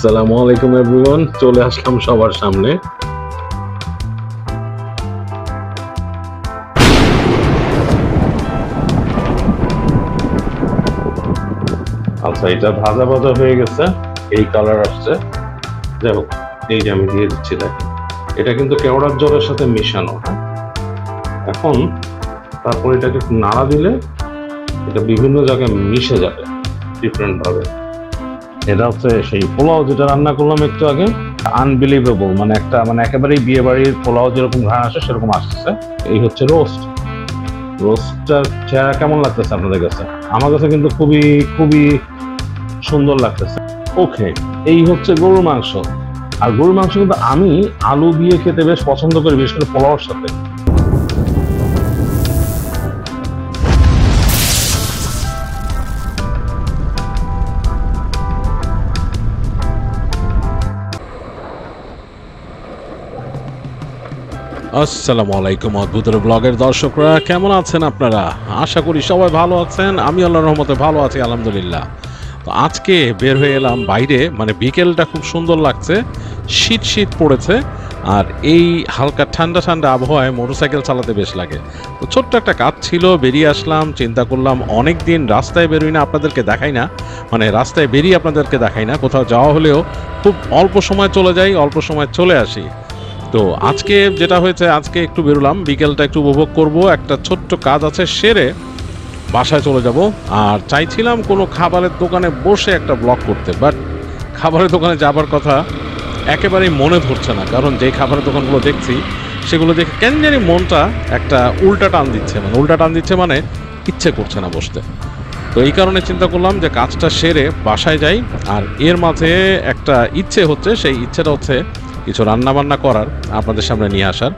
আসসালামু আলাইকুম এভরিওয়ান, চলে আসলাম সবার সামনে। আচ্ছা, এটা ভাজা ভাজা হয়ে গেছে, এই কালার আসছে। যাই হোক, এই যে আমি দিয়ে দিচ্ছি, দেখেন এটা কিন্তু কেওড়ার জলের সাথে মিশানো। হ্যাঁ, এখন তারপর এটাকে নাড়া দিলে এটা বিভিন্ন জায়গায় মিশে যাবে ডিফারেন্ট ভাবে। এটা হচ্ছে সেই পোলাও যেটা রান্না করলাম একটু আগে, আনবিলিভেবল, মানে একেবারেই বিয়ে বাড়ির পোলাও যেরকম ঘ্রাণ আসে সেরকম আসছে। এই হচ্ছে রোস্টটার চেহারা কেমন লাগতেছে আপনাদের কাছে? আমার কাছে কিন্তু খুবই খুবই সুন্দর লাগতেছে। ওকে, এই হচ্ছে গরুর মাংস। আর গরুর মাংস কিন্তু আমি আলু দিয়ে খেতে বেশ পছন্দ করি, বিশেষ করে পোলাওর সাথে। আসসালামু আলাইকুম অদ্ভুতের ব্লগের দর্শকরা, কেমন আছেন আপনারা? আশা করি সবাই ভালো আছেন। আমি আল্লাহর রহমতে ভালো আছি, আলহামদুলিল্লাহ। তো আজকে বের হয়ে এলাম বাইরে, মানে বিকেলটা খুব সুন্দর লাগছে, শীত শীত পড়েছে। আর এই হালকা ঠান্ডা ঠান্ডা আবহাওয়ায় মোটরসাইকেল চালাতে বেশ লাগে। তো ছোট্ট একটা কাজ ছিল, বেরিয়ে আসলাম। চিন্তা করলাম অনেক দিন রাস্তায় বেরোই না, আপনাদেরকে দেখাই না, মানে রাস্তায় বেরিয়ে আপনাদেরকে দেখাই না। কোথাও যাওয়া হলেও খুব অল্প সময় চলে যাই, অল্প সময় চলে আসি। তো আজকে যেটা হয়েছে, আজকে একটু বেরোলাম, বিকেলটা একটু উপভোগ করব। একটা ছোট্ট কাজ আছে, সেরে বাসায় চলে যাব। আর চাইছিলাম কোনো খাবারের দোকানে বসে একটা ব্লগ করতে, বাট খাবারের দোকানে যাবার কথা একেবারেই মনে ধরছে না। কারণ যেই খাবারের দোকানগুলো দেখছি সেগুলো দেখে কেন জানি মনটা একটা উল্টা টান দিচ্ছে, মানে ইচ্ছে করছে না বসতে। তো এই কারণে চিন্তা করলাম যে কাজটা সেরে বাসায় যাই। আর এর মাঝে একটা ইচ্ছে হচ্ছে, সেই ইচ্ছেটা হচ্ছে কিছু রান্নাবান্না করার, আপনাদের সামনে নিয়ে আসার।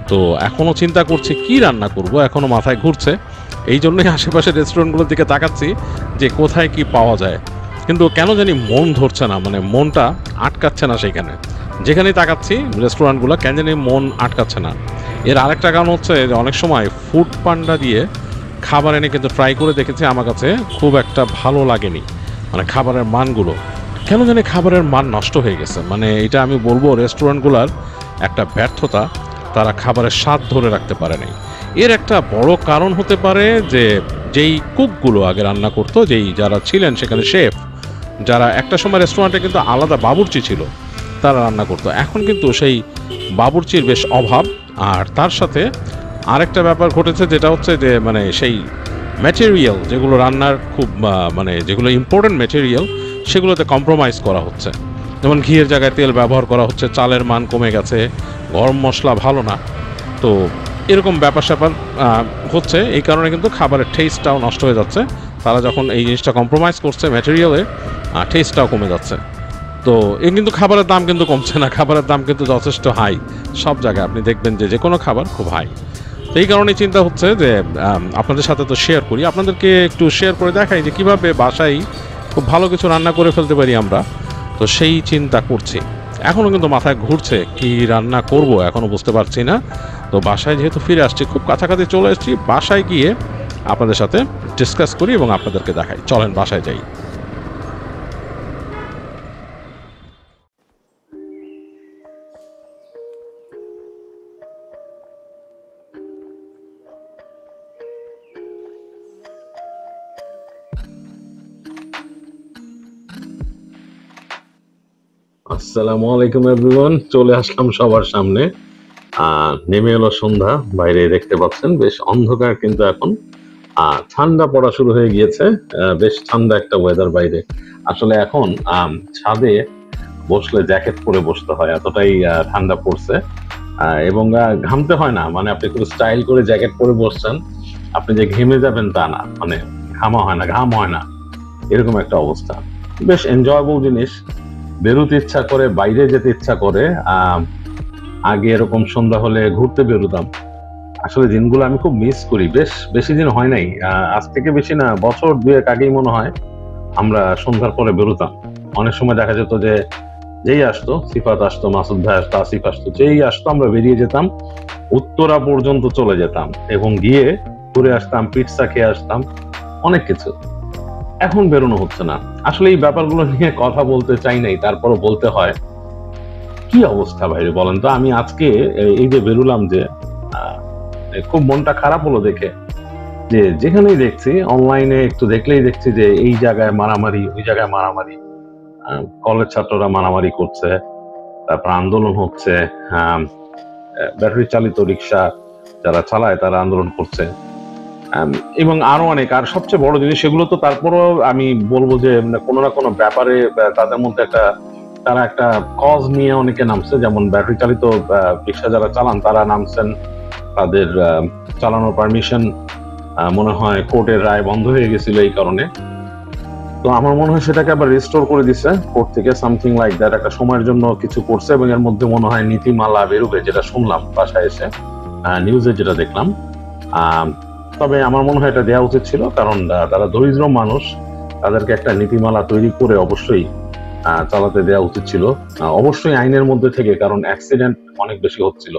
তো এখনও চিন্তা করছি কি রান্না করব, এখনও মাথায় ঘুরছে। এই জন্যই আশেপাশের রেস্টুরেন্টগুলোর দিকে তাকাচ্ছি যে কোথায় কি পাওয়া যায়। কিন্তু কেন জানি মন ধরছে না, মানে মনটা আটকাচ্ছে না সেখানে। যেখানেই তাকাচ্ছি রেস্টুরেন্টগুলো, কেন জানি মন আটকাচ্ছে না। এর আরেকটা কারণ হচ্ছে যে অনেক সময় ফুড পান্ডা দিয়ে খাবার এনে কিন্তু ট্রাই করে দেখেছি, আমার কাছে খুব একটা ভালো লাগেনি। মানে খাবারের মানগুলো কেন জানি খাবারের মান নষ্ট হয়ে গেছে। মানে এটা আমি বলবো রেস্টুরেন্টগুলোর একটা ব্যর্থতা, তারা খাবারের স্বাদ ধরে রাখতে পারে নাই। এর একটা বড় কারণ হতে পারে যে যেই কুকগুলো আগে রান্না করতো, যারা ছিলেন সেখানে শেফ, যারা একটা সময় রেস্টুরেন্টে কিন্তু আলাদা বাবুর্চি ছিল, তারা রান্না করতো। এখন কিন্তু সেই বাবুর্চির বেশ অভাব। আর তার সাথে আরেকটা ব্যাপার ঘটেছে, যেটা হচ্ছে যে মানে সেই ম্যাটেরিয়াল যেগুলো রান্নার খুব মানে যেগুলো ইম্পর্টেন্ট ম্যাটেরিয়াল, সেগুলোতে কম্প্রোমাইজ করা হচ্ছে। যেমন ঘিয়ের জায়গায় তেল ব্যবহার করা হচ্ছে, চালের মান কমে গেছে, গরম মশলা ভালো না। তো এরকম ব্যাপার স্যাপার হচ্ছে। এই কারণে কিন্তু খাবারের টেস্টটাও নষ্ট হয়ে যাচ্ছে। তারা যখন এই জিনিসটা কম্প্রোমাইজ করছে ম্যাটেরিয়ালে, টেস্টটাও কমে যাচ্ছে। তো কিন্তু খাবারের দাম কিন্তু কমছে না, খাবারের দাম কিন্তু যথেষ্ট হাই। সব জায়গায় আপনি দেখবেন যে কোনো খাবার খুব হাই। তো এই কারণে চিন্তা হচ্ছে যে আপনাদের সাথে তো শেয়ার করি, আপনাদেরকে একটু শেয়ার করে দেখাই যে কীভাবে বাসায় খুব ভালো কিছু রান্না করে ফেলতে পারি আমরা। তো সেই চিন্তা করছি। এখনও কিন্তু মাথায় ঘুরছে কি রান্না করব, এখনও বুঝতে পারছি না। তো বাসায় যেহেতু ফিরে আসছি, খুব কাছাকাছি চলে এসেছি, বাসায় গিয়ে আপনাদের সাথে ডিসকাস করি এবং আপনাদেরকে দেখাই। চলেন বাসায় যাই। আসসালামু আলাইকুম এভরিওয়ান, চলে আসলাম সবার সামনে। নেমে এলো সন্ধ্যা, বাইরে দেখতে পাচ্ছেন বেশ অন্ধকার, কিন্তু এখন ঠান্ডা পড়া শুরু হয়ে গিয়েছে। বেশ ঠান্ডা একটা ওয়েদার বাইরে। আসলে এখন ছাদে বসলে জ্যাকেট পরে বসতে হয়, এতটাই ঠান্ডা পড়ছে। এবং ঘামতে হয় না, মানে আপনি খুব স্টাইল করে জ্যাকেট পরে বসছেন, আপনি যে ঘেমে যাবেন তা না, মানে ঘাম হয় না, এরকম একটা অবস্থা। বেশ এনজয়েবল জিনিস। বেরোতে ইচ্ছা করে, বাইরে যেতে ইচ্ছা করে। আগে এরকম সন্ধ্যা হলে ঘুরতে বেরোতাম। আসলে দিনগুলো আমি খুব মিস করি। বেশি দিন হয় নাই, আজ থেকে বেশি না, বছর দুয়েক আগেই মনে হয় আমরা সন্ধ্যার পরে বেরোতাম। অনেক সময় দেখা যেত যে যেই আসতো সিফাত আসতো, মাসুদ ভাই আসতো, আসিফ আসতো, যেই আসতো আমরা বেরিয়ে যেতাম, উত্তরা পর্যন্ত চলে যেতাম এবং গিয়ে ঘুরে আসতাম, পিৎজা খেয়ে আসতাম, অনেক কিছু। এখন বেরোনো হচ্ছে না। আসলে এই ব্যাপারগুলো নিয়ে কথা বলতে চাই নাই, তারপরও বলতে হয়। কি অবস্থা বাইরে বলেন তো? আমি আজকে এই যে বেরোলাম, যে আহ, খুব মনটা খারাপ হলো দেখে, যে যেখানেই দেখছি অনলাইনে একটু দেখলেই দেখছি যে এই জায়গায় মারামারি, ওই জায়গায় মারামারি, কলেজ ছাত্ররা মারামারি করছে, তারপর আন্দোলন হচ্ছে, ব্যাটারি চালিত রিক্সা যারা চালায় তারা আন্দোলন করছে, আম, এবং আরো অনেক। আর সবচেয়ে বড় জিনিস, সেগুলো তো তারপরও আমি বলবো যে কোনো না কোনো ব্যাপারে তাদের মধ্যে একটা, তারা একটা কজ নিয়ে অনেকে নামছে। যেমন ব্যাটারি চালিত রিক্সা যারা চালান তারা নামছেন, তাদের চালানোর পারমিশন মনে হয় কোর্টের রায় বন্ধ হয়ে গেছিল এই কারণে। তো আমার মনে হয় সেটাকে আবার রিস্টোর করে দিছে কোর্ট থেকে, সামথিং লাইক দ্যাট। একটা সময়ের জন্য কিছু করছে, এবং এর মধ্যে মনে হয় নীতিমালা বেরোবে, যেটা শুনলাম বাসায় এসে, নিউজে যেটা দেখলাম। আহ, তবে আমার মনে হয় এটা দেওয়া উচিত ছিল, কারণ তারা দরিদ্র মানুষ, তাদেরকে একটা নীতিমালা তৈরি করে অবশ্যই চালাতে দেওয়া উচিত ছিল, অবশ্যই আইনের মধ্যে থেকে, কারণ অ্যাক্সিডেন্ট অনেক বেশি হচ্ছিল।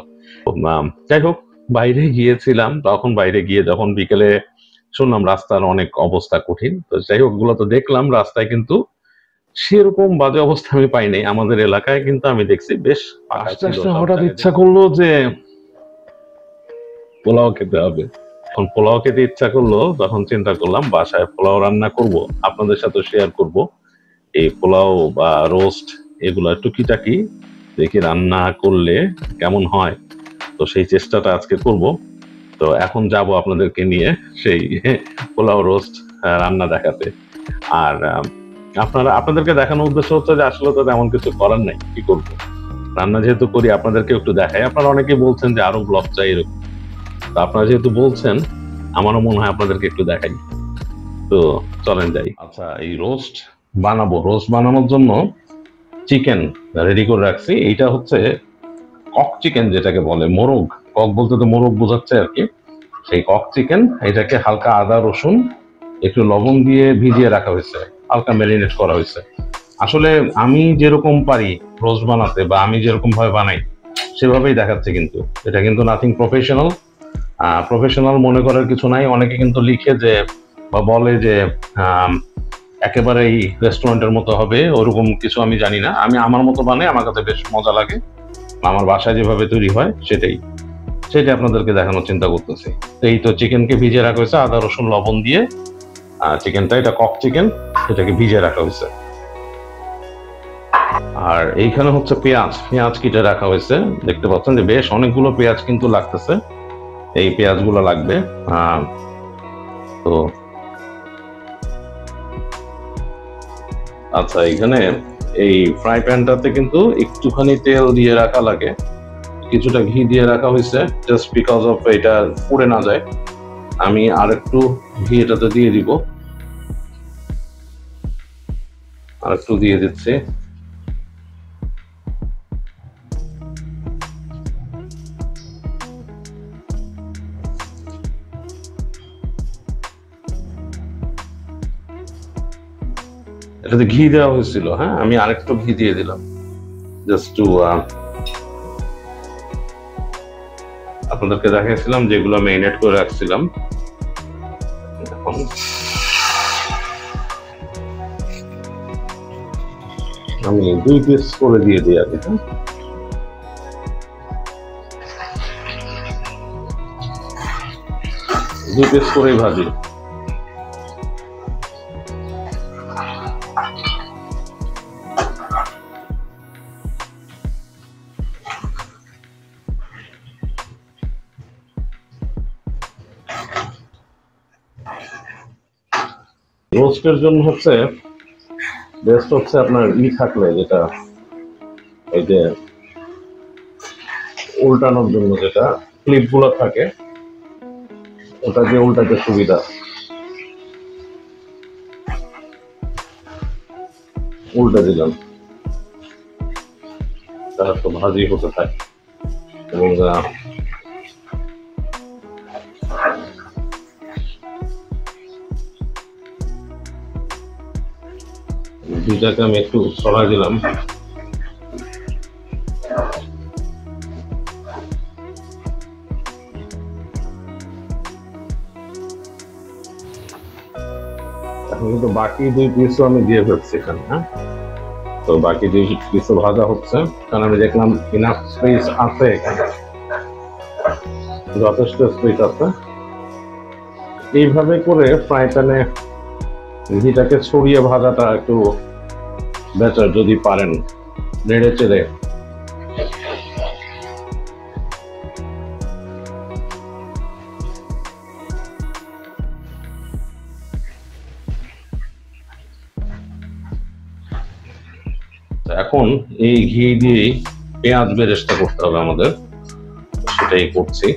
যাই হোক, বাইরে গিয়েছিলাম, তখন বাইরে গিয়ে যখন বিকেলে শুনলাম রাস্তার অনেক অবস্থা কঠিন, তো যাই হোক ওগুলো তো দেখলাম রাস্তায়, কিন্তু সেরকম বাজে অবস্থা আমি পাই নাই। আমাদের এলাকায় কিন্তু আমি দেখছি বেশ ফাঁকা ছিল। হঠাৎ ইচ্ছা করলো যে পোলাও খেতে হবে। এখন পোলাও খেতে ইচ্ছা করলো, তখন চিন্তা করলাম বাসায় পোলাও রান্না করব, আপনাদের সাথে শেয়ার করব এই পোলাও বা রোস্ট, এগুলা টুকিটাকি দেখি রান্না করলে কেমন হয়। তো সেই চেষ্টাটা আজকে করব। তো এখন যাব আপনাদেরকে নিয়ে সেই পোলাও রোস্ট রান্না দেখাতে। আর আপনাদেরকে দেখানোর উদ্দেশ্য হচ্ছে যে আসলে তো তেমন কিছু করার নাই, কি করব, রান্না যেহেতু করি আপনাদেরকে একটু দেখাই। আপনারা অনেকেই বলছেন যে আরো ব্লগ চাই এরকম, তো আপনারা যেহেতু বলছেন আমারও মনে হয় আপনাদেরকে একটু দেখাই। তো চলেন যাই। আচ্ছা, এই রোস্ট বানাবো, রোস্ট বানানোর জন্য চিকেন রেডি করে রাখছি। এইটা হচ্ছে কক চিকেন, যেটাকে বলে মোরগ। কক বলতে তো মোরগ বোঝাচ্ছে আর কি। সেই কক চিকেন, এটাকে হালকা আদা রসুন একটু লবণ দিয়ে ভিজিয়ে রাখা হয়েছে, হালকা ম্যারিনেট করা হয়েছে। আসলে আমি যেরকম পারি রোস্ট বানাতে, বা আমি যেরকম ভাবে বানাই সেভাবেই দেখাচ্ছে, কিন্তু এটা কিন্তু নাথিং প্রফেশনাল। প্রফেশনাল মনে করার কিছু নাই। অনেকে কিন্তু লিখে যে বা বলে যে একেবারেই রেস্টুরেন্টের মতো হবে, ওরকম কিছু আমি জানি না। আমি আমার মতো বানাই, আমার কাছে বেশ মজা লাগে। আমার বাসায় যেভাবে তৈরি হয় সেটাই আপনাদেরকে দেখানোর চিন্তা করতেছি। তো এই তো চিকেনকে ভিজিয়ে রাখা হয়েছে আদা রসুন লবণ দিয়ে। চিকেনটা, এটা কক চিকেন, এটাকে ভিজিয়ে রাখা হয়েছে। আর এইখানে হচ্ছে পেঁয়াজ, পেঁয়াজ কেটে রাখা হয়েছে। দেখতে পাচ্ছেন যে বেশ অনেকগুলো পেঁয়াজ কিন্তু লাগতেছে, এই পেঁয়াজগুলো লাগবে। তো আচ্ছা, এখানে এই ফ্রাই প্যানটাতে কিন্তু একটুখানি তেল দিয়ে রাখা লাগে, কিছুটা ঘি দিয়ে রাখা হয়েছে, জাস্ট বিকজ অফ এটা পুড়ে না যায়। আমি আর একটু ঘি এটাতে দিয়ে দিব, আর একটু দিয়ে দিচ্ছি। এটাতে ঘি দেওয়া হয়েছিল, হ্যাঁ, আমি আরেকটু ঘি দিয়ে দিলাম, জাস্ট টু আপনাদেরকে দেখাইছিলাম যেগুলো ম্যারিনেট করে রাখছিলাম। আমি 2 পিস করে দিয়ে দিই আগে, হ্যাঁ। দুই পিস করেই ভাজি। রোস্টের জন্য হচ্ছে বেস্ট হচ্ছে আপনার থাকলে, যেটা এই যে উল্টানোর জন্য যেটা ক্লিপ গুলো থাকে, ওটা দিয়ে উল্টাতে সুবিধা। উল্টে দিলাম, তার তো ভাজি হতে থাকে। এবং দুইটাকে আমি একটু সরাই দিলাম। এখন কিন্তু বাকি 2 পিসও আমি দিয়ে ফেলছি এখানে। হ্যাঁ, তো বাকি 2 পিসও ভাজা হচ্ছে, কারণ আমি দেখলাম ইনাফ স্পেস আছে এখানে, যথেষ্ট স্পেস আছে। এইভাবে করে ফ্রাই প্যানে ঘিটাকে ছড়িয়ে ভাজাটা একটু বেটার, যদি পারেন নেড়ে চেড়ে। এখন এই ঘি দিয়ে পেঁয়াজ বেরেস্তা করতে হবে আমাদের, সেটাই করছি।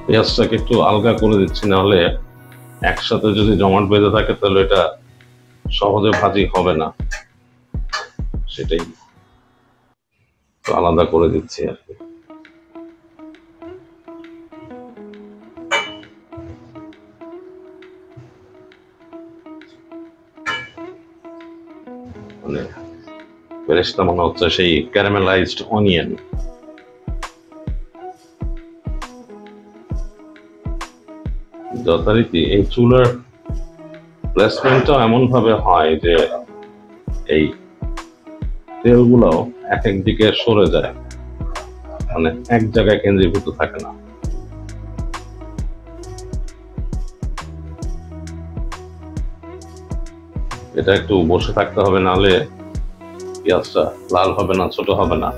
পেঁয়াজটাকে একটু আলগা করে দিচ্ছি, নাহলে একসাথে যদি জমাট বেঁধে থাকে তাহলে এটা সহজে ভাজি হবে না, সেটাই তো আলাদা করে দিচ্ছি আর কি। মানে বেরেস্তা মনে হচ্ছে সেই ক্যারামেলাইজড অনিয়ন। যথারীতি এই চুলার প্লেসমেন্টটা এমন ভাবে হয় যে এই তেলগুলো এক এক দিকে সরে যায়, মানে এক জায়গায় কেন্দ্রীভূত থাকে না। এটা একটু বসে থাকতে হবে, নাহলে পেঁয়াজটা লাল হবে না, ছোট হবে না।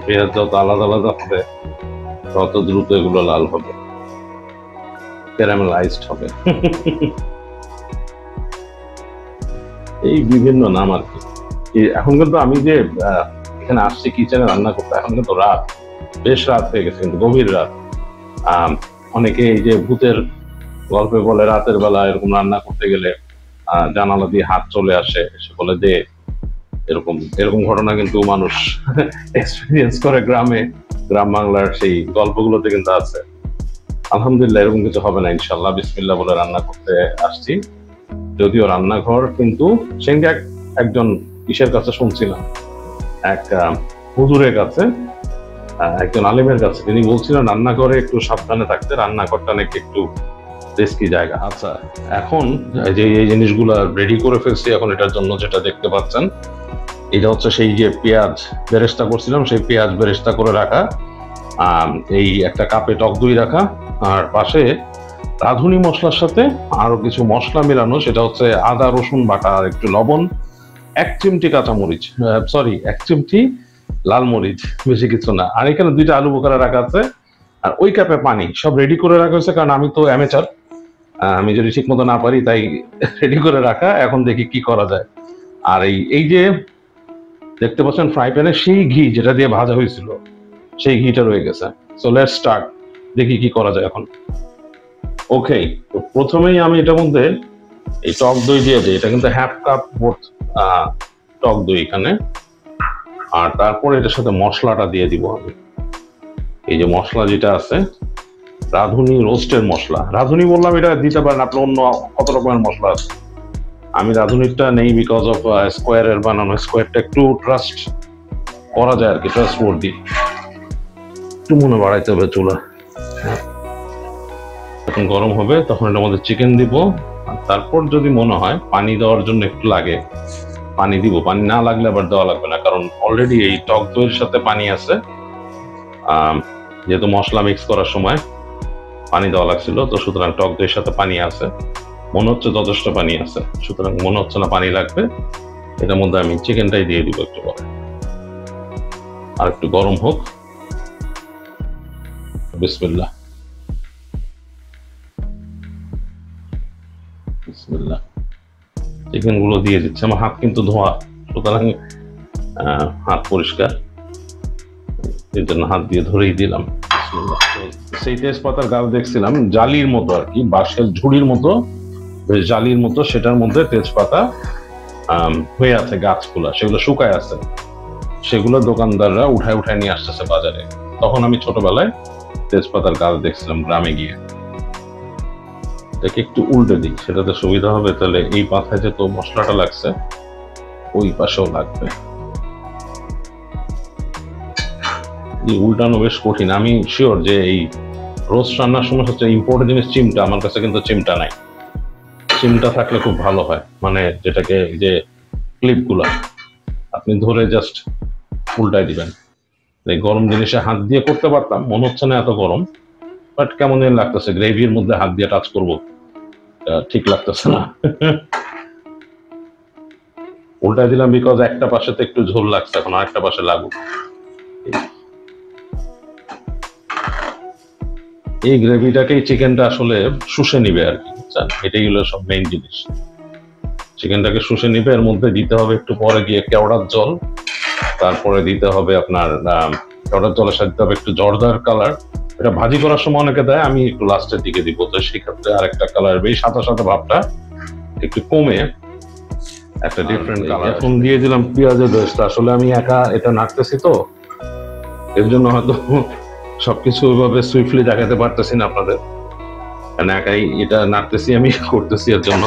পেঁয়াজ যত আলাদা আলাদা হবে তত দ্রুত এগুলো লাল হবে, ক্যারামেলাইজড হবে। এই বিভিন্ন নাম আর কি। এখন কিন্তু আমি যে এখানে আসছি কিচেনে রান্না করতে, এখন কিন্তু রাত, বেশ রাত হয়ে গেছে, কিন্তু গভীর রাত। অনেকে এই যে ভূতের গল্পে বলে রাতের বেলা এরকম রান্না করতে গেলে জানালা দিয়ে হাত চলে আসে, এসে বলে যে এরকম এরকম ঘটনা কিন্তু মানুষ এক্সপিরিয়েন্স করে গ্রামে, গ্রাম বাংলার সেই গল্পগুলোতে কিন্তু আছে। আলহামদুলিল্লাহ এরকম কিছু হবে না ইনশাল্লাহ। বিসমিল্লাহ বলে রান্না করতে আসছি, যদিও রান্নাঘর কিন্তু সেদিকে একজন ইসের কাছে শুনছিলাম, এক হুজুরের কাছে, একজন আলিমের কাছে, তিনি বলছিলেন রান্নাঘরে একটু সাবধানে থাকতে, রান্নাঘরটা নাকি একটু রিস্কি জায়গা। আচ্ছা, এখন যে এই জিনিসগুলো রেডি করে ফেলছি, এখন এটার জন্য যেটা দেখতে পাচ্ছেন এটা হচ্ছে সেই যে পেঁয়াজ বেরেস্তা করছিলাম, সেই পেঁয়াজ বেরেস্তা করে রাখা, এই একটা কাপে টক দই রাখা, আর পাশে রাঁধুনি মশলার সাথে আরো কিছু মশলা মেলানো, সেটা হচ্ছে আদা রসুন বাটা আর একটু লবণ, 1 চিমটি কাঁচামরিচ, সরি 1 চিমটি লাল মরিচ, বেশি কিছু না। আর এখানে 2টা আলু বোখারা রাখা আছে, আর ওই কাপে পানি, সব রেডি করে রাখা হয়েছে, কারণ আমি তো অ্যামেচার, আমি যদি ঠিক মতো না পারি, তাই রেডি করে রাখা। এখন দেখি কি করা যায়। আর এই যে দেখতে পাচ্ছেন ফ্রাই প্যানে সেই ঘি যেটা দিয়ে ভাজা হয়েছিল, সেই ঘিটা রয়ে গেছে। সো লেটস স্টার্ট, দেখি কি করা যায় এখন। ওকে, তো প্রথমেই আমি এটার মধ্যে এই টক দই দিয়ে দিই, এটা কিন্তু 1/2 কাপ টক দই এখানে। আর তারপরে এটার সাথে মশলাটা দিয়ে দিব আমি। এই যে মশলা যেটা আছে, রাঁধুনি রোস্টের মশলা, রাঁধুনি বললাম, এটা দিতে পারেন আপনি অন্য কত রকমের মশলা আছে। আমি রাঁধুনিটা নেই বিকজ অফ স্কোয়ারের বানানো, স্কোয়ারটা একটু ট্রাস্ট করা যায় আর কি, ট্রাস্ট ওয়ার্দি। একটু মনে বাড়াইতে হবে চুলা। যখন গরম হবে তখন এটার মধ্যে চিকেন দিব, আর তারপর যদি মনে হয় পানি দেওয়ার জন্য একটু লাগে, পানি দিব। পানি না লাগলে আবার দেওয়া লাগবে না, কারণ অলরেডি এই টক দইয়ের সাথে পানি আছে। যেহেতু মশলা মিক্স করার সময় পানি দেওয়া লাগছিল, তো সুতরাং টক দইয়ের সাথে পানি আছে, মনে হচ্ছে যথেষ্ট পানি আছে, সুতরাং মনে হচ্ছে না পানি লাগবে। এটার মধ্যে আমি চিকেনটাই দিয়ে দিব একটু পরে, আর একটু গরম হোক। বিসমিল্লাহ, বিসমিল্লাহ। চিকেন গুলো দিয়ে দিচ্ছে। আমার হাত কিন্তু ধোয়া, সুতরাং হাত পরিষ্কার, এর জন্য হাত দিয়ে ধরেই দিলাম। সেই তেজপাতার গাছ দেখছিলাম জালির মতো আর কি, বাঁশের ঝুড়ির মতো, বেশ জালির মতো, সেটার মধ্যে তেজপাতা হয়ে আছে গাছগুলা, সেগুলো শুকায় আছে, সেগুলো দোকানদাররা উঠায় উঠায় নিয়ে আসতেছে বাজারে। তখন আমি ছোটবেলায় তেজপাতার গাছ দেখছিলাম গ্রামে গিয়ে। এটাকে একটু উল্টে দিই, সেটাতে সুবিধা হবে, তাহলে এই পাতায় যে তো মশলাটা লাগছে ওই পাশেও লাগবে। উল্টানো বেশ কঠিন। আমি শিওর যে এই রোস্ট রান্নার সময় হচ্ছে ইম্পোর্টেন্ট জিনিস চিমটা, আমার কাছে কিন্তু চিমটা নাই। চিমটা থাকলে খুব ভালো হয়, মানে যেটাকে যে ক্লিপ গুলা আপনি ধরে জাস্ট উল্টাই দিবেন। এই গরম জিনিসে হাত দিয়ে করতে পারতাম, মনে হচ্ছে না এত গরম, বাট কেমন যেন লাগতেছে, গ্রেভির মধ্যে হাত দিয়ে টাচ করবো, ঠিক লাগতেছে না। উল্টাই দিলাম বিকজ একটা পাশেতে একটু ঝোল লাগছে, এখন আরেকটা পাশে লাগুক। এই গ্রেভিটাকেই চিকেনটা আসলে শুষে নিবে আর কি, বুঝছেন? এটাই হলো সব মেইন জিনিস। চিকেনটাকে শুষে নিবে, এর মধ্যে দিতে হবে একটু পরে গিয়ে কেওড়ার জল, তারপরে দিতে হবে আপনার কেওড়ার জলের সাথে দিতে হবে একটু জর্দার কালার। এটা ভাজি করার সময় অনেকে দেয়, আমি একটু লাস্টের দিকে দিব, তো সেক্ষেত্রে আরেকটা কালার, বেশ সাদা সাদা ভাবটা একটু কমে একটা ডিফারেন্ট কালার। এখন দিয়ে দিলাম পেঁয়াজের পেস্ট। আসলে আমি একা এটা নাড়তেছি তো, এর জন্য হয়তো সবকিছু ওইভাবে সুইফটলি দেখাতে পারতেছি না আপনাদের, কারণ একাই এটা নাড়তেছি, আমি করতেছি এর জন্য,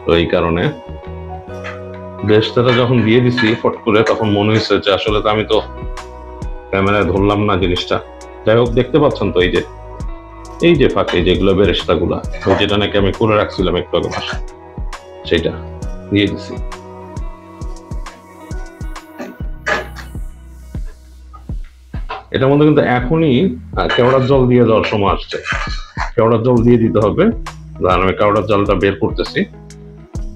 তো এই কারণে বেস্টটা যখন দিয়ে দিছি ফট করে, তখন মনে হয়েছে যে আসলে তো আমি তো ক্যামেরায় ধরলাম না জিনিসটা। যাই হোক, দেখতে পাচ্ছেন তো এই যে ফাঁকে যেগুলো বেরেস্তা গুলা, যেটা নাকি আমি করে রাখছিলাম একটু আগে মাসে, সেটা দিয়ে দিছি। এটার মধ্যে কিন্তু এখনই কেওড়ার জল দিয়ে দেওয়ার সময় আসছে, কেওড়ার জল দিয়ে দিতে হবে। আমি কেওড়ার জলটা বের করতেছি,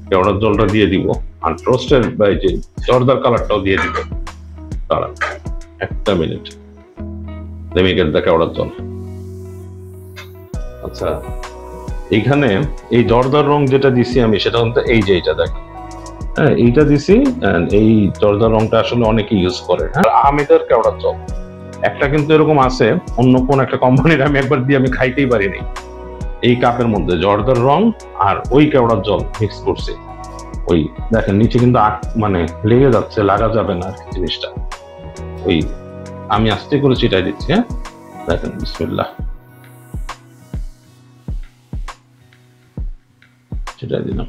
কেওড়ার জলটা দিয়ে দিব, আর রোস্টের যে জর্দার কালারটাও দিয়ে দিব। তারা একটা মিনিট, লেমি গেট দ্য কেওড়ার জল। আচ্ছা, এইখানে এই জর্দার রং যেটা দিছি আমি, সেটা কিন্তু এই যে এইটা দেখেন, হ্যাঁ এইটা দিছি। এই জর্দার রংটা আসলে অনেকে ইউজ করে। হ্যাঁ, আহমেদের কেওড়ার জল একটা কিন্তু এরকম আছে, অন্য কোন একটা কোম্পানির, আমি একবার দিয়ে আমি খাইতেই পারিনি। এই কাপের মধ্যে জর্দার রং আর ওই কেওড়ার জল মিক্স করছে, ওই দেখেন নিচে কিন্তু মানে লেগে যাচ্ছে, লাগা যাবে না জিনিসটা। ওই আমি আস্তে করে চিটাই দিচ্ছি। হ্যাঁ দেখেন, বিসমিল্লাহ, চিটাই দিলাম।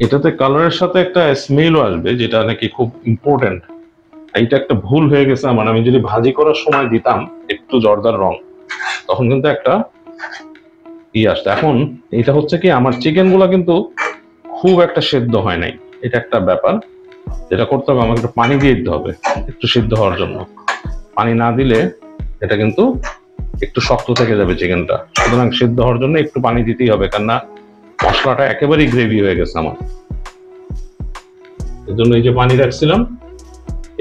এটাতে কালারের সাথে একটা স্মেলও আসবে, যেটা নাকি খুব ইম্পর্টেন্ট। এইটা একটা ভুল হয়ে গেছে আমার, আমি যদি ভাজি করার সময় দিতাম একটু জর্দার রং, তখন কিন্তু একটা আসতো। এখন এটা হচ্ছে কি, আমার চিকেন গুলা কিন্তু খুব একটা সেদ্ধ হয় নাই, এটা একটা ব্যাপার। যেটা করতে হবে, আমাকে একটু পানি দিয়ে দিতে হবে একটু সিদ্ধ হওয়ার জন্য। পানি না দিলে এটা কিন্তু একটু শক্ত থেকে যাবে চিকেনটা, সুতরাং সিদ্ধ হওয়ার জন্য একটু পানি দিতেই হবে, কেননা মশলাটা একেবারেই গ্রেভি হয়ে গেছে আমার। এর জন্য এই যে পানি রাখছিলাম,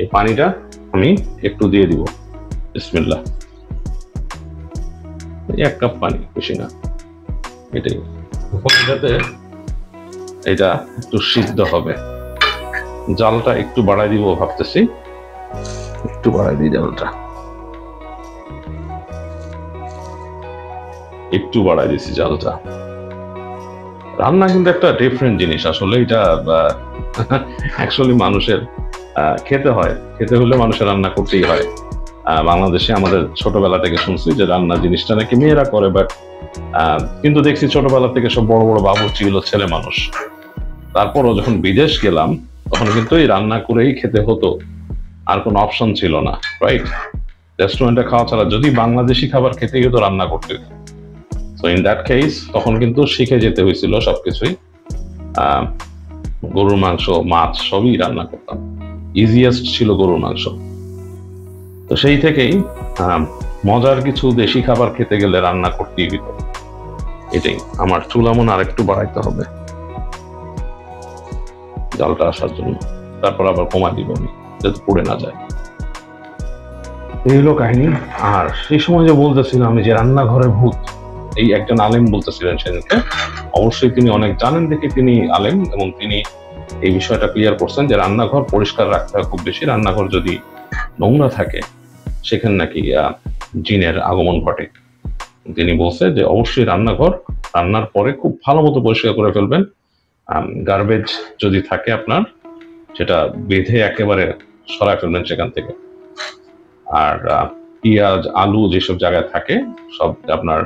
এই পানিটা আমি একটু দিয়ে দিব। বিসমিল্লাহ, 1 কাপ পানি, বেশি না, এটাই। এটাতে এটা একটু সিদ্ধ হবে। জালটা একটু বাড়াই দিব ভাবতেছি, একটু বাড়াই দিই জালটা, একটু বাড়াই দিছি জালটা। রান্না কিন্তু একটা ডিফারেন্ট জিনিস আসলে, এটা অ্যাকচুয়ালি মানুষের খেতে হয়, খেতে হলে মানুষের রান্না করতেই হয়। বাংলাদেশে আমাদের ছোটবেলা থেকে শুনছি যে রান্না জিনিসটা নাকি মেয়েরা করে, বাট কিন্তু দেখছি ছোটবেলা থেকে সব বড় বড় বাবুর্চি গুলো ছেলে মানুষ। তারপরও যখন বিদেশ গেলাম, তখন কিন্তু এই রান্না করেই খেতে হতো, আর কোনো অপশন ছিল না, রাইট? রেস্টুরেন্টে খাওয়া ছাড়া যদি বাংলাদেশি খাবার খেতেই হতো, রান্না করতে হতো। সো ইন দ্যাট কেস তখন কিন্তু শিখে যেতে হয়েছিল সবকিছুই। গরুর মাংস, মাছ সবই রান্না করতাম, ইজিয়েস্ট ছিল গরুর মাংস। তো সেই থেকেই মজার কিছু দেশি খাবার খেতে গেলে রান্না করতেই হতো। এটাই আমার চুলামন আর একটু বাড়াইতে হবে জালটা আসার জন্য, তারপর আবার কমা দিব আমি, যাতে পুড়ে না যায়। এই হলো কাহিনী। আর সেই সময় যে বলতেছিলাম আমি যে রান্নাঘরে ভূত, এই একজন আলেম বলতেছিলেন সেদিনকে, অবশ্যই তিনি অনেক জানেন দেখে তিনি আলেম, এবং তিনি এই বিষয়টা ক্লিয়ার করছেন যে রান্নাঘর পরিষ্কার রাখতে হয় খুব বেশি। রান্নাঘর যদি নোংরা থাকে সেখানে নাকি জিনের আগমন ঘটে। তিনি বলছে যে অবশ্যই রান্নাঘর রান্নার পরে খুব ভালো মতো পরিষ্কার করে ফেলবেন। গার্বেজ যদি থাকে আপনার, সেটা বেঁধে একেবারে সরায় ফেলবেন সেখান থেকে। আর পেঁয়াজ আলু যেসব জায়গায় থাকে সব আপনার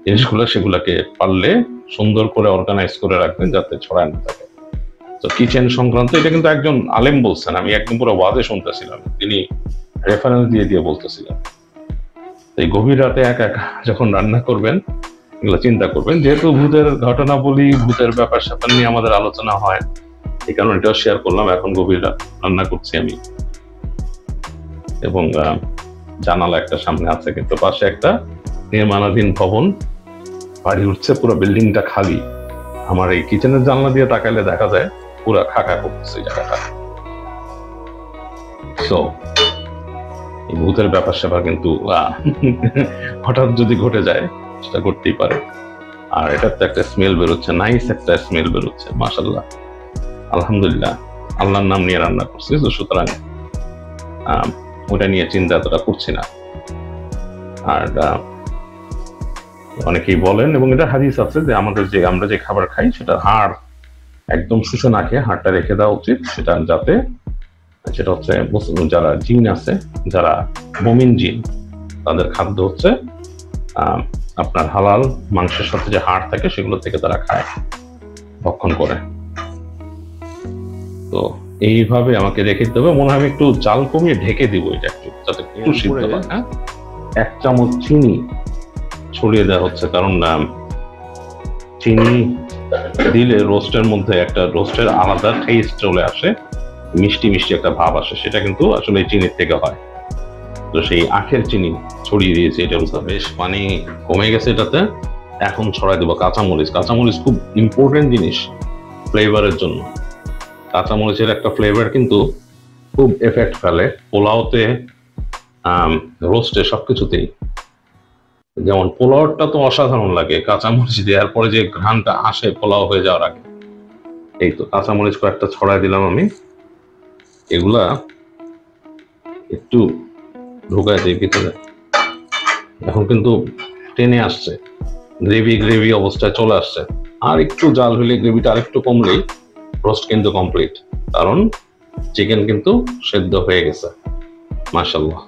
জিনিসগুলো, সেগুলোকে পারলে সুন্দর করে অর্গানাইজ করে রাখবেন যাতে ছড়ায় না থাকে। তো কিচেন সংক্রান্ত এটা কিন্তু একজন আলেম বলছেন, আমি একদম পুরো ওয়াজে শুনতেছিলাম, তিনি রেফারেন্স দিয়ে দিয়ে বলতেছিলেন। এই গভীর রাতে একা একা যখন রান্না করবেন এগুলো চিন্তা করবেন। যেহেতু ভূতের ঘটনা বলি, ভূতের ব্যাপার স্যাপার নিয়ে আমাদের আলোচনা হয়, এই কারণে এটাও শেয়ার করলাম। এখন গভীর রাত রান্না করছি আমি, এবং জানালা একটা সামনে আছে, কিন্তু পাশে একটা নির্মাণাধীন ভবন বাড়ি উঠছে, পুরো বিল্ডিংটা খালি। আমার এই কিচেনের জানলা দিয়ে তাকাইলে দেখা যায় পুরো খাকা করতেছে জায়গাটা। সো এই ভূতের ব্যাপার স্যাপার কিন্তু হঠাৎ যদি ঘটে যায় সেটা ঘটতেই পারে। আর এটার তো একটা স্মেল বেরোচ্ছে, নাইস একটা স্মেল বেরোচ্ছে, মাশাআল্লাহ, আলহামদুলিল্লাহ। আল্লাহর নাম নিয়ে রান্না করছি, তো সুতরাং ওটা নিয়ে চিন্তা এতটা করছি না। আর অনেকেই বলেন, এবং এটা হাদিস আছে, যে আমরা যে খাবার খাই সেটা হাড় একদম শুষে না খেয়ে হাড়টা রেখে দেওয়া উচিত, সেটা যাতে, সেটা হচ্ছে যারা জিন আছে, যারা মুমিন জিন, তাদের খাদ্য হচ্ছে আপনার হালাল মাংসের সাথে যে হাড় থাকে সেগুলো থেকে তারা খায়, ভক্ষণ করে। তো এইভাবে আমাকে রেখে দিতে হবে। মনে হয় আমি একটু জাল কমিয়ে ঢেকে দিব এটা একটু, যাতে একটু সিদ্ধ হয়। হ্যাঁ, 1 চামচ চিনি ছড়িয়ে দেওয়া হচ্ছে, কারণ চিনি দিলে রোস্টের মধ্যে একটা রোস্টের আলাদা টেস্ট চলে আসে, মিষ্টি মিষ্টি একটা ভাব আসে, সেটা কিন্তু আসলে চিনির থেকে হয়। তো সেই আখের চিনি ছড়িয়ে দিয়েছি, এটা বেশ পানি কমে গেছে এটাতে। এখন ছড়াই দেবো কাঁচামরিচ। কাঁচামরিচ খুব ইম্পর্টেন্ট জিনিস ফ্লেভারের জন্য। কাঁচামরিচের একটা ফ্লেভার কিন্তু খুব এফেক্ট ফেলে পোলাওতে, রোস্টে, সবকিছুতেই। যেমন পোলাওটা তো অসাধারণ লাগে কাঁচামরিচ দেওয়ার পরে, যে ঘ্রাণটা আসে পোলাও হয়ে যাওয়ার আগে। এই তো কাঁচামরিচ কয়েকটা ছড়াই দিলাম আমি, এগুলা একটু ঢুকায় দিই ভিতরে। এখন কিন্তু টেনে আসছে, গ্রেভি গ্রেভি অবস্থায় চলে আসছে। আর একটু জাল হলে, গ্রেভিটা আর একটু কমলেই রোস্ট কিন্তু কমপ্লিট, কারণ চিকেন কিন্তু সেদ্ধ হয়ে গেছে, মাশাআল্লাহ।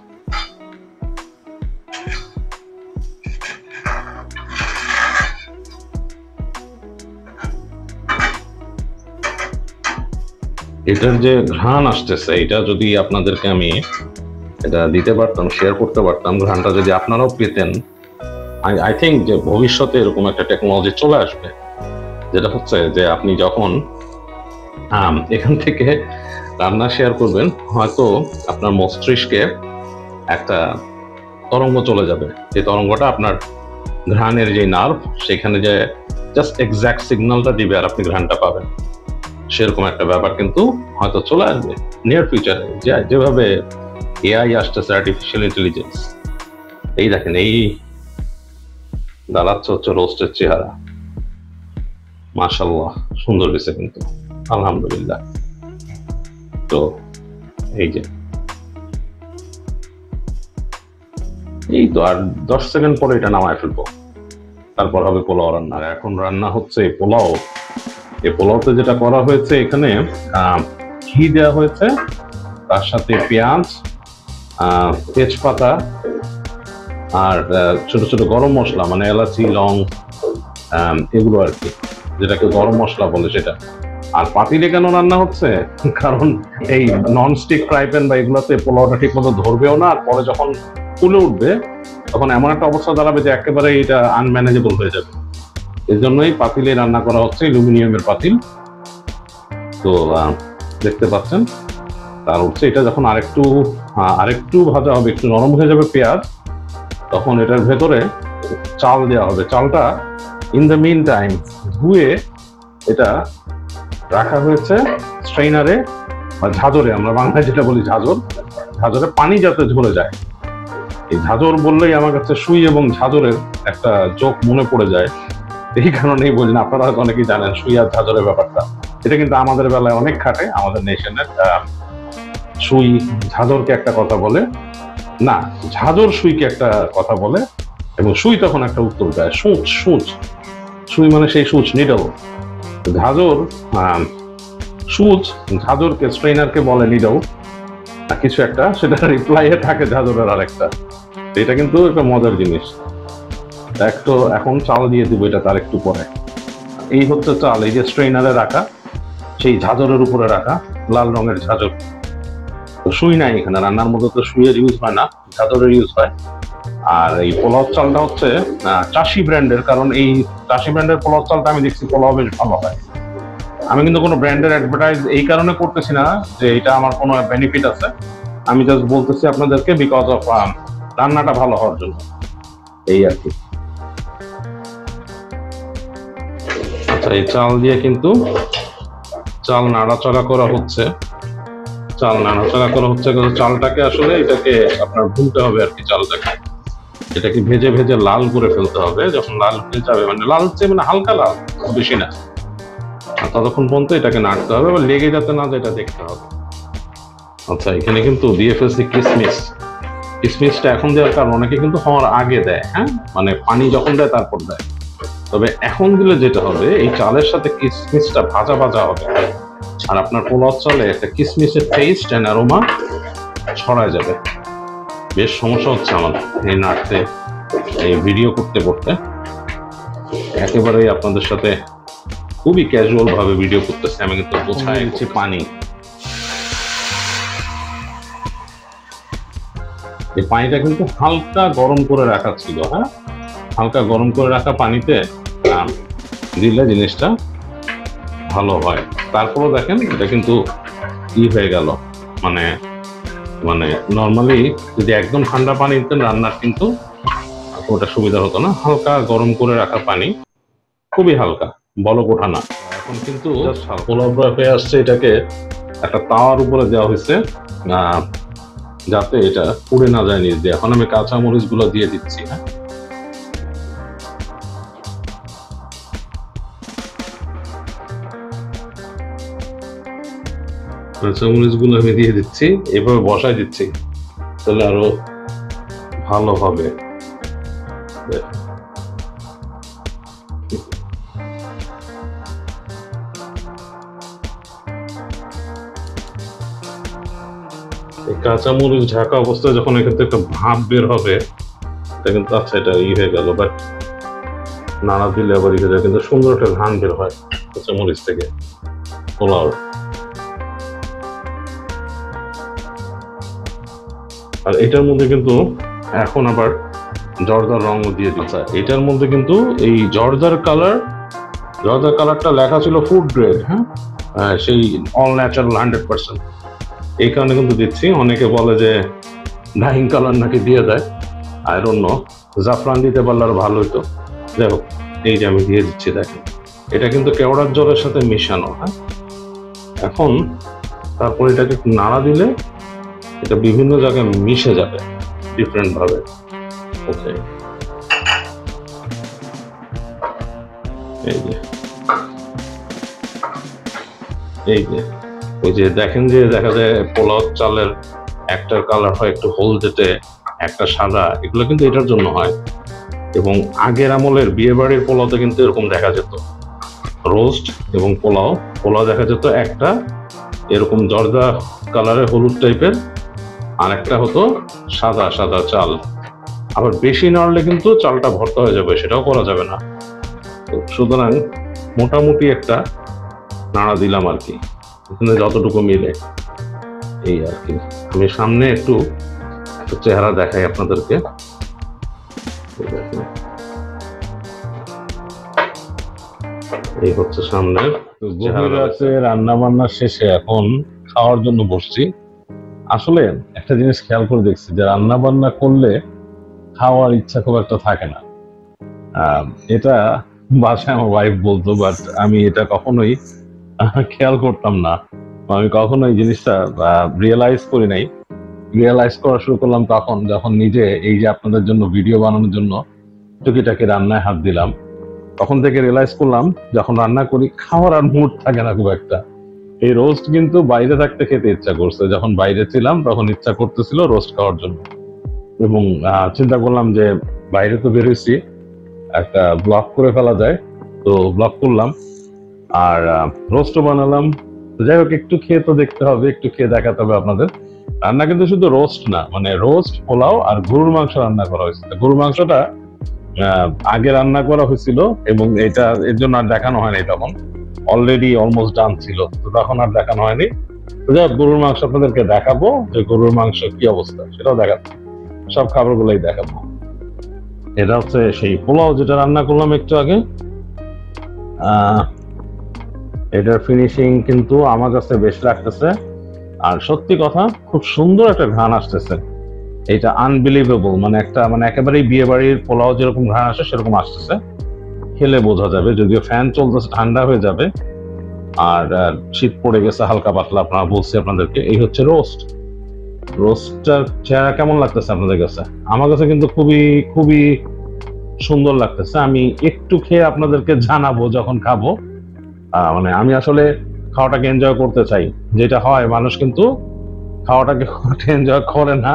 এটার যে ঘ্রাণ আসতেছে, এটা যদি আপনাদেরকে আমি এটা দিতে পারতাম, শেয়ার করতে পারতাম, ঘ্রাণটা যদি আপনারাও পেতেন, আই থিঙ্ক যে ভবিষ্যতে এরকম একটা টেকনোলজি চলে আসবে, যেটা হচ্ছে যে আপনি যখন এখান থেকে রান্না শেয়ার করবেন, হয়তো আপনার মস্তিষ্কে একটা তরঙ্গ চলে যাবে, যে তরঙ্গটা আপনার ঘ্রাণের যে নার্ভ, সেখানে যে জাস্ট এক্সাক্ট সিগন্যালটা দিবে আর আপনি ঘ্রাণটা পাবেন। সেরকম একটা ব্যাপার কিন্তু হয়তো চলে আসবে নিয়ার ফিউচারে, যেভাবে এআই আসতেছে, আর্টিফিশিয়াল ইন্টেলিজেন্স। এই দেখেন, এই দাঁড়াচ্ছে হচ্ছে রোস্টের চেহারা, মাশাআল্লাহ, সুন্দর হয়েছে কিন্তু, আলহামদুলিল্লাহ। তো এই যে, এই তো আর 10 সেকেন্ড পরে এটা নামায় ফেলবো, তারপর হবে পোলাও রান্না। এখন রান্না হচ্ছে পোলাও। এই পোলাওতে যেটা করা হয়েছে, এখানে ঘি দেওয়া হয়েছে, তার সাথে পেঁয়াজ, তেজপাতা, আর ছোট ছোট গরম মশলা, মানে এলাচি, লং, এগুলো আর কি, যেটাকে গরম মশলা বলে সেটা। আর পাতিলে কেন রান্না হচ্ছে, কারণ এই ননস্টিক ফ্রাই প্যান বা এগুলোতে পোলাওটা ঠিক মতো ধরবেও না, আর পরে যখন ফুলে উঠবে তখন এমন একটা অবস্থা দাঁড়াবে যে একেবারে এটা আনম্যানেজেবল হয়ে যাবে। এর জন্যই পাতিলে রান্না করা হচ্ছে, অ্যালুমিনিয়ামের পাতিল। তো দেখতে পাচ্ছেন, তার হচ্ছে এটা যখন আরেকটু ভাজা হবে, একটু নরম হয়ে যাবে পেঁয়াজ, তখন এটার ভেতরে চাল দেওয়া হবে। চালটা ইন দ্য মিন টাইম ধুয়ে এটা রাখা হয়েছে স্ট্রেইনারে বা ঝাঁঝরে, আমরা বাংলায় যেটা বলি ঝাঁঝরে, পানি যাতে ঝরে যায় এই ঝাঁঝর বললেই আমার কাছে সুই এবং ঝাঁঝরের একটা যোগ মনে পড়ে যায়। এই কারণেই বলি না, আপনারা অনেকেই জানেন সুই আর ঝাঁঝরের ব্যাপারটা। এটা কিন্তু আমাদের বেলায় অনেক খাটে, আমাদের নেশনের। সুই ঝাঁঝরকে একটা কথা বলে, না ঝাঁঝর সুইকে একটা কথা বলে, এবং সুই তখন একটা উত্তর দেয়, সূচ সূচ। সুই মানে সেই সূচ, নিডল। ঝাঁঝর সূচ ঝাঁঝরকে, স্ট্রেইনারকে বলে নিডল কিছু একটা, সেটা রিপ্লাইয়ে থাকে ঝাঁঝরের আরেকটা। এটা কিন্তু একটা মজার জিনিস। একটু এখন চাল দিয়ে দিব, এটা তার একটু পরে। এই হচ্ছে চাল, এই যে স্ট্রেইনারে রাখা, সেই ঝাঁঝরের উপরে রাখা লাল রঙের ঝাঁঝর। তো সুই নাই এখানে, রান্নার মধ্যে তো সুইয়ের ইউজ হয় না, ঝাঁঝরের ইউজ হয়। আর এই পোলাও চালটা হচ্ছে চাষি ব্র্যান্ডের, কারণ এই চাষি ব্র্যান্ডের পোলাও চালটা আমি দেখছি পোলাও বেশ ভালো হয়। আমি কিন্তু কোনো ব্র্যান্ডের অ্যাডভার্টাইজ এই কারণে করতেছি না যে এটা আমার কোনো বেনিফিট আছে, আমি জাস্ট বলতেছি আপনাদেরকে বিকজ অফ রান্নাটা ভালো হওয়ার জন্য, এই আর কি। আচ্ছা, এই চাল দিয়ে কিন্তু চাল নাড়াচাড়া করা হচ্ছে, কিন্তু চালটাকে আসলে এটাকে আপনার ভুনতে হবে আর কি। চালটাকে এটাকে ভেজে ভেজে লাল করে ফেলতে হবে। যখন লাল হয়ে যাবে, মানে লালচে মানে হালকা লাল, বেশি না, ততক্ষণ পর্যন্ত এটাকে নাড়তে হবে, বা লেগে যাতে না যায় এটা দেখতে হবে। আচ্ছা, এখানে কিন্তু দিয়ে ফেলছি কিশমিশ। কিশমিশটা এখন দেওয়ার কারণ, অনেকে কিন্তু হওয়ার আগে দেয়, হ্যাঁ, মানে পানি যখন দেয় তারপর দেয়। তবে এখন দিলে যেটা হবে, এই চালের সাথে কিশমিশটা ভাজা ভাজা হবে, আর আপনার পোলাও চালে একটা কিশমিশের টেস্ট এন্ড অ্যারোমা ছড়ায় যাবে। বেশ সমস্যা হচ্ছে আমার এই নাড়তে, এই ভিডিও করতে করতে। একেবারেই আপনাদের সাথে খুবই ক্যাজুয়াল ভাবে ভিডিও করতেছি আমি, কিন্তু বোঝায় দিচ্ছি পানি। এই পানিটা কিন্তু হালকা গরম করে রাখা ছিল, হ্যাঁ, হালকা গরম করে রাখা পানিতে দিলে জিনিসটা ভালো হয়। তারপরও দেখেন এটা কিন্তু হয়ে গেল, মানে মানে নর্মালি যদি একদম ঠান্ডা পানি দিতেন রান্নার, কিন্তু ওটা সুবিধা হতো না। হালকা গরম করে রাখা পানি, খুবই হালকা, বলক ওঠা না। এখন কিন্তু পোলাও হয়ে আসছে, এটাকে একটা তাওয়ার উপরে দেওয়া হয়েছে যাতে এটা পুড়ে না যায় নিচ দিয়ে। এখন আমি কাঁচা মরিচ গুলো দিয়ে দিচ্ছি, হ্যাঁ, কাঁচামরিচ গুলো আমি দিয়ে দিচ্ছি, এভাবে বসাই দিচ্ছি, তাহলে আরো ভালো হবে। কাঁচামরিচ ঢাকা অবস্থায় যখন এখান থেকে একটা ভাপ বের হবে, এটা কিন্তু আচ্ছা এটা হয়ে গেল, বাট নাড়া দিলে আবার হয়ে যায়, কিন্তু সুন্দর একটা ঘ্রাণ বের হয় কাঁচামরিচ থেকে পোলাও। আর এটার মধ্যে কিন্তু এখন আবার জর্দার রং দিয়ে দিচ্ছে। এটার মধ্যে কিন্তু এই জর্দার কালারটা লেখা ছিল ফুড গ্রেড, হ্যাঁ, সেই অল ন্যাচারাল 100%। এই কারণে কিন্তু দিচ্ছি। অনেকে বলে যে ডাইং কালার নাকি দিয়ে দেয়, আই ডোন্ট নো, জাফরান দিতে পারলে আর ভালো হতো। যাই হোক, এই যে আমি দিয়ে দিচ্ছি, দেখেন এটা কিন্তু কেওড়ার জলের সাথে মিশানো, হ্যাঁ। এখন তারপর এটাকে নাড়া দিলে এটা বিভিন্ন জায়গায় মিশে যাবে ডিফারেন্ট ভাবে। ওকে, এই যে ওই যে দেখেন যে দেখা যায় পোলাও চালের একটার কালার হয় একটু হলদেটে, একটা সাদা, এগুলো কিন্তু এটার জন্য হয়। এবং আগের আমলের বিয়ে বাড়ির পোলাওতে কিন্তু এরকম দেখা যেত, রোস্ট এবং পোলাও দেখা যেত একটা এরকম জর্দা কালারের হলুদ টাইপের, আর একটা হতো সাদা সাদা চাল। আবার বেশি নাড়লে কিন্তু চালটা ভর্তা হয়ে যাবে, সেটাও করা যাবে না। তো সুতরাং মোটামুটি একটা নাড়া দিলাম আর কি, এখানে যতটুকু মিলে, এই আর কি। আমি সামনে একটু চেহারা দেখাই আপনাদেরকে। এই হচ্ছে সামনে। গভীর রাতে রান্না বান্না শেষে এখন খাওয়ার জন্য বসছি। আসলে একটা জিনিস খেয়াল করে দেখছি যে রান্না বান্না করলে খাওয়ার ইচ্ছা খুব একটা থাকে না। এটা বাসায় আমার ওয়াইফ বলতো, বাট আমি এটা কখনোই খেয়াল করতাম না, আমি কখনো এই জিনিসটা রিয়েলাইজ করি নাই রিয়েলাইজ করা শুরু করলাম তখন, যখন নিজে এই যে আপনাদের জন্য ভিডিও বানানোর জন্য টুকিটাকি রান্নায় হাত দিলাম, তখন থেকে রিয়েলাইজ করলাম যখন রান্না করি খাওয়ার আর মুড থাকে না খুব একটা। এই রোস্ট কিন্তু বাইরে থাকতে খেতে ইচ্ছা করছে, যখন বাইরে ছিলাম তখন ইচ্ছা করতেছিল রোস্ট খাওয়ার জন্য, এবং চিন্তা করলাম যে বাইরে তো বেরোইছি, একটা ব্লগ করে ফেলা যায়, তো ব্লগ করলাম আর রোস্টও বানালাম। তো যাই হোক, একটু খেয়ে তো দেখতে হবে, একটু খেয়ে দেখাতে হবে আপনাদের। রান্না কিন্তু শুধু রোস্ট না, মানে রোস্ট, পোলাও আর গরুর মাংস রান্না করা হয়েছে। গরুর মাংসটা আগে রান্না করা হয়েছিল এবং এটা এর জন্য আর দেখানো হয়নি, তখন অলরেডি অলমোস্ট ডান ছিল, তো তখন আর দেখানো হয়নি। তো যাই হোক, গরুর মাংস আপনাদেরকে দেখাবো, যে গরুর মাংস কি অবস্থা সেটাও দেখাবো, সব খাবারগুলোই দেখাবো। এটা হচ্ছে সেই পোলাও যেটা রান্না করলাম একটু আগে। এটার ফিনিশিং কিন্তু আমার কাছে বেশ লাগতেছে, আর সত্যি কথা খুব সুন্দর একটা ঘ্রাণ আসতেছে। এটা আনবিলিভেবল, মানে একটা মানে একেবারেই বিয়ে বাড়ির পোলাও যেরকম ঘ্রাণ আসে সেরকম আসতেছে, খেলে বোঝা যাবে। যদিও ফ্যান চলতেছে, ঠান্ডা হয়ে যাবে, আর শীত পড়ে গেছে হালকা পাতলা। আপনারা বলছি আপনাদেরকে, এই হচ্ছে রোস্ট। রোস্টটার চেহারা কেমন লাগতেছে আপনাদের কাছে? আমার কাছে কিন্তু খুবই খুবই সুন্দর লাগতেছে। আমি একটু খেয়ে আপনাদেরকে জানাবো যখন খাবো। মানে আমি আসলে খাওয়াটাকে এনজয় করতে চাই। যেটা হয়, মানুষ কিন্তু খাওয়াটাকে এনজয় করে না,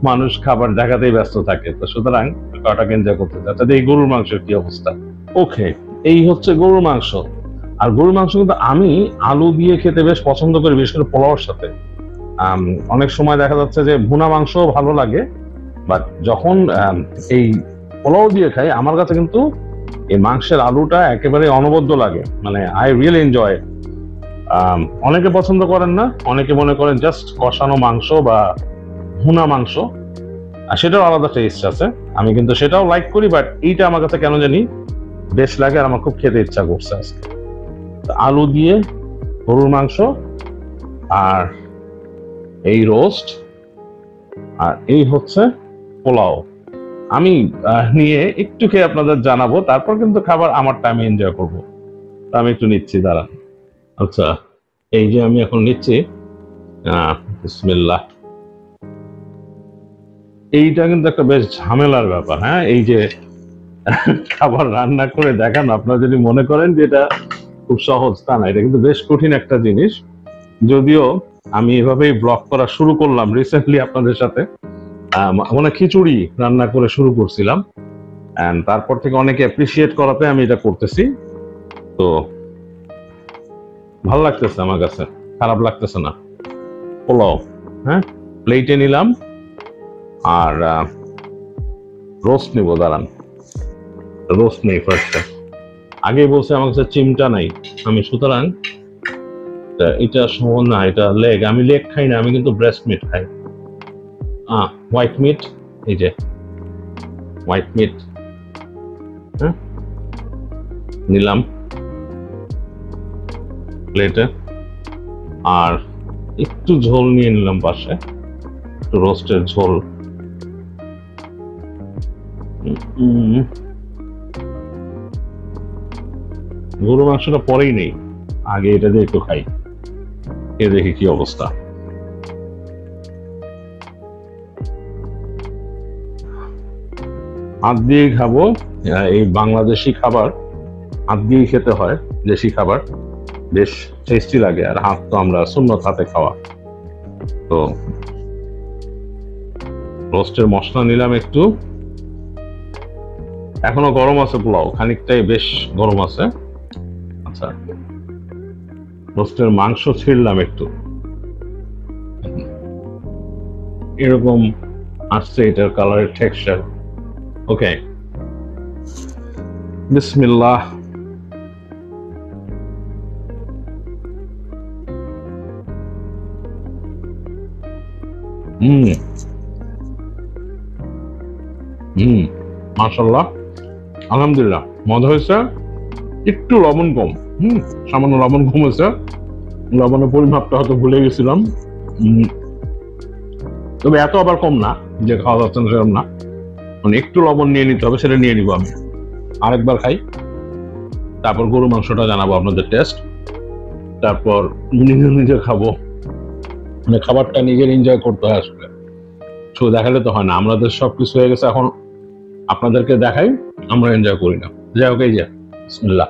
মানুষ খাবার দেখাতেই ব্যস্ত থাকে। তো সুতরাং খাওয়াটাকে এনজয় করতে চাই। তাহলে এই গরুর মাংসের কি অবস্থা? ওকে, এই হচ্ছে গরুর মাংস। আর গরুর মাংস কিন্তু আমি আলু দিয়ে খেতে বেশ পছন্দ করি, বিশেষ করে পোলাওর সাথে। অনেক সময় দেখা যাচ্ছে যে ভুনা মাংস ভালো লাগে, বাট যখন এই পোলাও দিয়ে খাই, আমার কাছে কিন্তু এই মাংসের আলুটা একেবারে অনবদ্য লাগে। মানে আই রিয়েলি এনজয়। অনেকে পছন্দ করেন না, অনেকে মনে করেন জাস্ট কষানো মাংস বা ভুনা মাংস, আর সেটাও আলাদা টেস্ট আছে। আমি কিন্তু সেটাও লাইক করি, বাট এইটা আমার কাছে কেন জানি বেশ লাগে, আর আমার খুব খেতে ইচ্ছা করছে আজকে। আলু দিয়ে গরুর মাংস, আর এই রোস্ট, আর এই হচ্ছে পোলাও। আমি নিয়ে একটু খেয়ে আপনাদের জানাবো, তারপর কিন্তু খাবার আমার টাইমে এনজয় করবো। আমি একটু নিচ্ছি, দাঁড়ান। আচ্ছা, এই যে আমি এখন নিচ্ছি, বিসমিল্লাহ। এইটা কিন্তু একটা বেশ ঝামেলার ব্যাপার। হ্যাঁ, এই যে খাবার রান্না করে দেখানো, আপনারা যদি মনে করেন যে এটা খুব সহজ, তা না, এটা কিন্তু বেশ কঠিন একটা জিনিস। যদিও আমি এভাবেই ব্লগ করা শুরু করলাম রিসেন্টলি আপনাদের সাথে, মানে খিচুড়ি রান্না করে শুরু করছিলাম, এন্ড তারপর থেকে অনেকে অ্যাপ্রিসিয়েট করাতে আমি এটা করতেছি। তো ভালো লাগতেছে আমার কাছে, খারাপ লাগতেছে না। পোলাও, হ্যাঁ, প্লেটে নিলাম, আর রোস্ট নিব। দাঁড়ান, রোস্ট নেই ফার্স্টে। আগেই বলছে আমার কাছে চিমটা নাই, আমি সুতরাং এটা সমান না, এটা লেগ। আমি লেগ খাই না, আমি কিন্তু ব্রেস্ট মিট খাই। হোয়াইট মিট, এই যে হোয়াইট মিট, হ্যাঁ, নিলাম প্লেটে, আর একটু ঝোল নিয়ে নিলাম পাশে, একটু রোস্টের ঝোল। গরু মাংসটা পরেই নেই, আগে এটা দিয়ে একটু খাই, এ দেখি কি অবস্থা। হাত দিয়েই খাবো, এই বাংলাদেশি খাবার হাত দিয়েই খেতে হয়, দেশি খাবার বেশ টেস্টি লাগে। আর হাত তো আমরা সুন্নত হাতে খাওয়া। তো রোস্টের মশলা নিলাম একটু, এখনো গরম আছে পোলাও, খানিকটাই বেশ গরম আছে। আচ্ছা, রোস্টের মাংস ছিঁড়লাম একটু, এরকম আসছে এটার কালারের টেক্সচার। ওকে, বিসমিল্লাহ। মাশাআল্লাহ, আলহামদুলিল্লাহ, মজা হয়েছে। একটু লবণ কম, সামান্য লবণ কম হয়েছে, লবণের পরিমাপটা হয়তো ভুলে গেছিলাম। তবে এত আবার কম না যে খাওয়া যাচ্ছে না সেরকম না, মানে একটু লবণ নিয়ে নিতে হবে, সেটা নিয়ে নিবো আমি। আরেকবার খাই, তারপর গরু মাংসটা জানাবো আপনাদের টেস্ট, তারপর নিজে নিজে খাবো। মানে খাবারটা নিজের এনজয় করতে হয় আসলে। শুধু দেখালে তো হয় না, আমাদের সবকিছু হয়ে গেছে, এখন আপনাদেরকে দেখাই, আমরা এনজয় করি না। যাই হোক, এই যে বিসমিল্লাহ।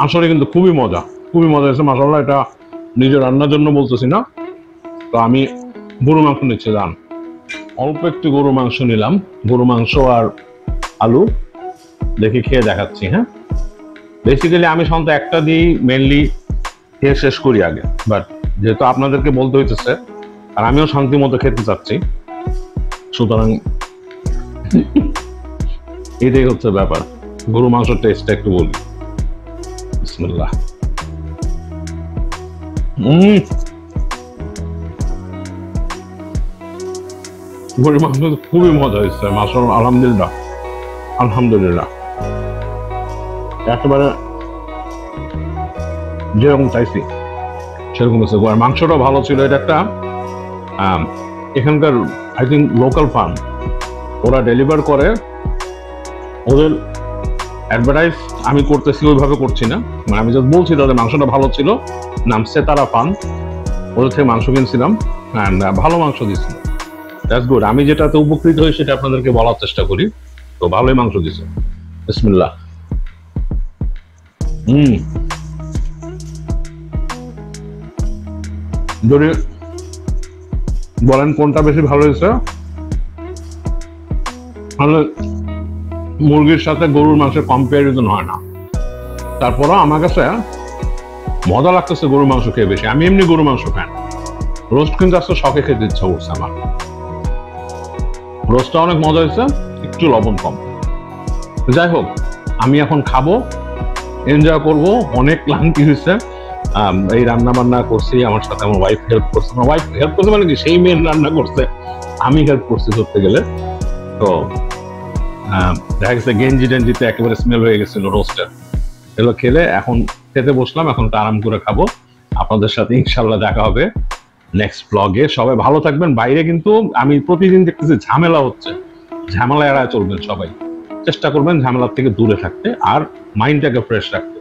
আসলে কিন্তু খুবই মজা, খুবই মজা হয়েছে মাশাআল্লাহ। এটা নিজের রান্নার জন্য বলতেছি না, তো আমি গরু মাংস নিচ্ছি, জান অল্প একটু গরু মাংস নিলাম, গরু মাংস আর আলু, দেখি খেয়ে দেখাচ্ছি। হ্যাঁ, বেসিক্যালি আমি সাধারণত একটা দিয়েই মেনলি খেয়ে শেষ করি আগে, বাট যেহেতু আপনাদেরকে বলতে হইতেছে আর আমিও শান্তি মতো খেতে চাচ্ছি, সুতরাং এটাই হচ্ছে ব্যাপার। গরু মাংসের টেস্টটা একটু বলি। বিসমিল্লাহ। গরু মাংস খুবই মজা হয়েছে মাশাআল্লাহ, আলহামদুলিল্লাহ আলহামদুলিল্লাহ, একেবারে যেরকম চাইছি সেরকম হচ্ছে। আর মাংসটাও ভালো ছিল। এটা একটা এখানকার আই থিঙ্ক লোকাল ফার্ম, ওরা ডেলিভার করে। ওদের অ্যাডভার্টাইজ আমি করতেছি ওইভাবে করছি না, মানে আমি জাস্ট বলছি তাদের মাংসটা ভালো ছিল, নাম সেতারা ফার্ম, ওদের থেকে মাংস কিনছিলাম, অ্যান্ড ভালো মাংস দিচ্ছিল। That's good. আমি যেটাতে উপকৃত হই সেটা আপনাদেরকে বলার চেষ্টা করি। তো ভালোই মাংস দিচ্ছে। বিসমিল্লাহ। যদি বলেন কোনটা বেশি ভালো হয়েছে, তাহলে মুরগির সাথে গরুর মাংসের কম্পারিজন হয় না। তারপরও আমার কাছে মজা লাগতেছে গরুর মাংস খেয়ে বেশি। আমি এমনি গরুর মাংস খাই, রোস্ট কিন্তু আজকে শখে খেতে ইচ্ছা করছে আমার। রোস্টটা অনেক মজা হয়েছে, একটু লবণ কম। যাই হোক, আমি এখন খাবো, এনজয় করবো। অনেক ক্লান্তি হয়েছে, এই রান্না বান্না করছি, আমার সাথে আমার ওয়াইফ হেল্প করছে। আমার ওয়াইফ হেল্প করছে মানে কি, সেই মেয়ের রান্না করছে, আমি হেল্প করছি ধরতে গেলে। তো দেখা গেছে গেঞ্জি টেঞ্জিতে একেবারে স্মেল হয়ে গেছিল রোস্টের। এগুলো খেলে এখন খেতে বসলাম, এখন তো আরাম করে খাবো। আপনাদের সাথে ইনশাল্লাহ দেখা হবে নেক্সট ব্লগে। সবাই ভালো থাকবেন। বাইরে কিন্তু আমি প্রতিদিন দেখতেছি ঝামেলা হচ্ছে, ঝামেলা এড়ায় চলবেন সবাই, চেষ্টা করবেন ঝামেলার থেকে দূরে থাকতে আর মাইন্ডটাকে ফ্রেশ রাখতে।